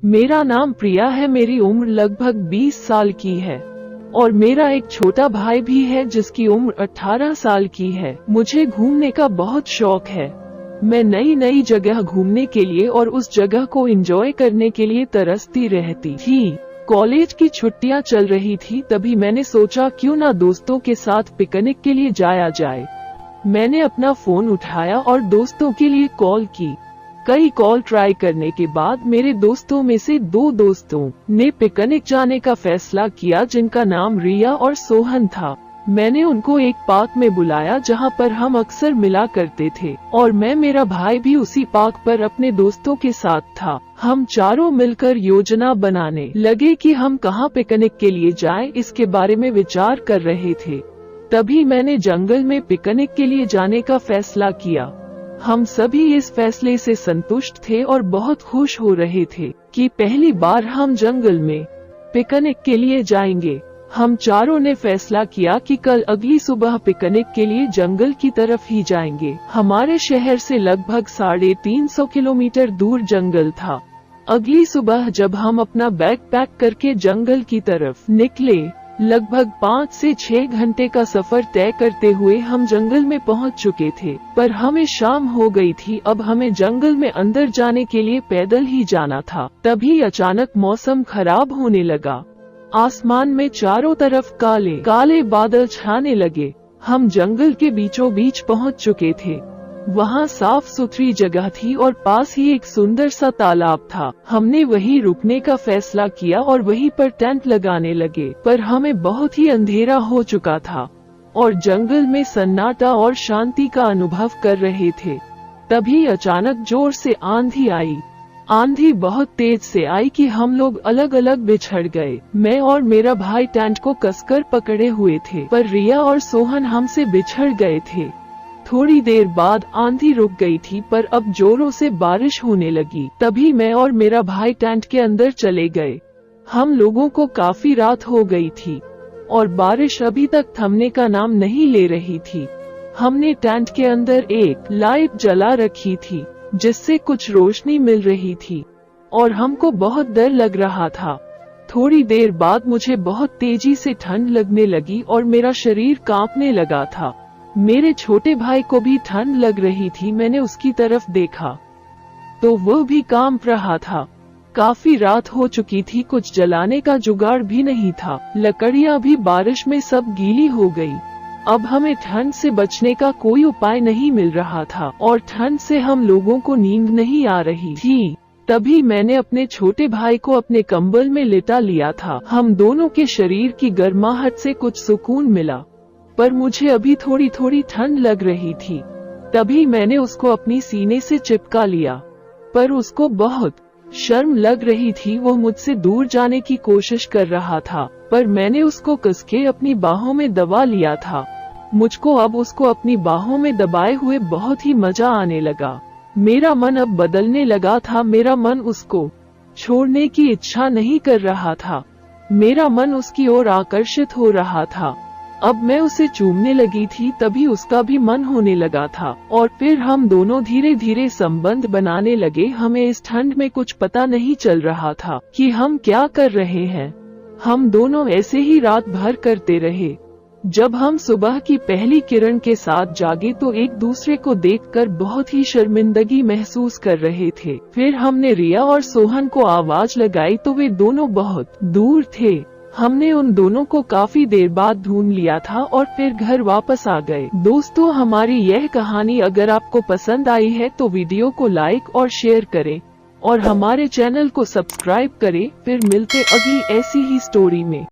मेरा नाम प्रिया है, मेरी उम्र लगभग 20 साल की है और मेरा एक छोटा भाई भी है जिसकी उम्र 18 साल की है। मुझे घूमने का बहुत शौक है। मैं नई नई जगह घूमने के लिए और उस जगह को एंजॉय करने के लिए तरसती रहती थी। कॉलेज की छुट्टियां चल रही थी, तभी मैंने सोचा क्यों ना दोस्तों के साथ पिकनिक के लिए जाया जाए। मैंने अपना फोन उठाया और दोस्तों के लिए कॉल की। कई कॉल ट्राई करने के बाद मेरे दोस्तों में से 2 दोस्तों ने पिकनिक जाने का फैसला किया जिनका नाम रिया और सोहन था। मैंने उनको एक पार्क में बुलाया जहां पर हम अक्सर मिला करते थे और मेरा भाई भी उसी पार्क पर अपने दोस्तों के साथ था। हम चारों मिलकर योजना बनाने लगे कि हम कहां पिकनिक के लिए जाएं, इसके बारे में विचार कर रहे थे। तभी मैंने जंगल में पिकनिक के लिए जाने का फैसला किया। हम सभी इस फैसले से संतुष्ट थे और बहुत खुश हो रहे थे कि पहली बार हम जंगल में पिकनिक के लिए जाएंगे। हम चारों ने फैसला किया कि कल अगली सुबह पिकनिक के लिए जंगल की तरफ ही जाएंगे। हमारे शहर से लगभग 350 किलोमीटर दूर जंगल था। अगली सुबह जब हम अपना बैग पैक करके जंगल की तरफ निकले, लगभग 5 से 6 घंटे का सफर तय करते हुए हम जंगल में पहुंच चुके थे, पर हमें शाम हो गई थी। अब हमें जंगल में अंदर जाने के लिए पैदल ही जाना था। तभी अचानक मौसम खराब होने लगा। आसमान में चारों तरफ काले काले बादल छाने लगे। हम जंगल के बीचों बीच पहुंच चुके थे। वहां साफ सुथरी जगह थी और पास ही एक सुंदर सा तालाब था। हमने वहीं रुकने का फैसला किया और वहीं पर टेंट लगाने लगे, पर हमें बहुत ही अंधेरा हो चुका था और जंगल में सन्नाटा और शांति का अनुभव कर रहे थे। तभी अचानक जोर से आंधी आई। आंधी बहुत तेज से आई कि हम लोग अलग अलग बिछड़ गए। मैं और मेरा भाई टेंट को कसकर पकड़े हुए थे, पर रिया और सोहन हमसे बिछड़ गए थे। थोड़ी देर बाद आंधी रुक गई थी, पर अब जोरों से बारिश होने लगी। तभी मैं और मेरा भाई टेंट के अंदर चले गए। हम लोगों को काफी रात हो गई थी और बारिश अभी तक थमने का नाम नहीं ले रही थी। हमने टेंट के अंदर एक लाइट जला रखी थी जिससे कुछ रोशनी मिल रही थी और हमको बहुत डर लग रहा था। थोड़ी देर बाद मुझे बहुत तेजी से ठंड लगने लगी और मेरा शरीर कांपने लगा था। मेरे छोटे भाई को भी ठंड लग रही थी। मैंने उसकी तरफ देखा तो वो भी कांप रहा था। काफी रात हो चुकी थी, कुछ जलाने का जुगाड़ भी नहीं था। लकड़ियां भी बारिश में सब गीली हो गई। अब हमें ठंड से बचने का कोई उपाय नहीं मिल रहा था और ठंड से हम लोगों को नींद नहीं आ रही थी। तभी मैंने अपने छोटे भाई को अपने कंबल में लिटा लिया था। हम दोनों के शरीर की गर्माहट से कुछ सुकून मिला, पर मुझे अभी थोड़ी थोड़ी ठंड लग रही थी। तभी मैंने उसको अपनी सीने से चिपका लिया, पर उसको बहुत शर्म लग रही थी। वो मुझसे दूर जाने की कोशिश कर रहा था, पर मैंने उसको कसके अपनी बाहों में दबा लिया था। मुझको अब उसको अपनी बाहों में दबाए हुए बहुत ही मजा आने लगा। मेरा मन अब बदलने लगा था। मेरा मन उसको छोड़ने की इच्छा नहीं कर रहा था। मेरा मन उसकी ओर आकर्षित हो रहा था। अब मैं उसे चूमने लगी थी, तभी उसका भी मन होने लगा था और फिर हम दोनों धीरे धीरे संबंध बनाने लगे। हमें इस ठंड में कुछ पता नहीं चल रहा था कि हम क्या कर रहे हैं। हम दोनों ऐसे ही रात भर करते रहे। जब हम सुबह की पहली किरण के साथ जागे तो एक दूसरे को देखकर बहुत ही शर्मिंदगी महसूस कर रहे थे। फिर हमने रिया और सोहन को आवाज लगाई तो वे दोनों बहुत दूर थे। हमने उन दोनों को काफी देर बाद ढूंढ लिया था और फिर घर वापस आ गए। दोस्तों, हमारी यह कहानी अगर आपको पसंद आई है तो वीडियो को लाइक और शेयर करें और हमारे चैनल को सब्सक्राइब करें। फिर मिलते अगली ऐसी ही स्टोरी में।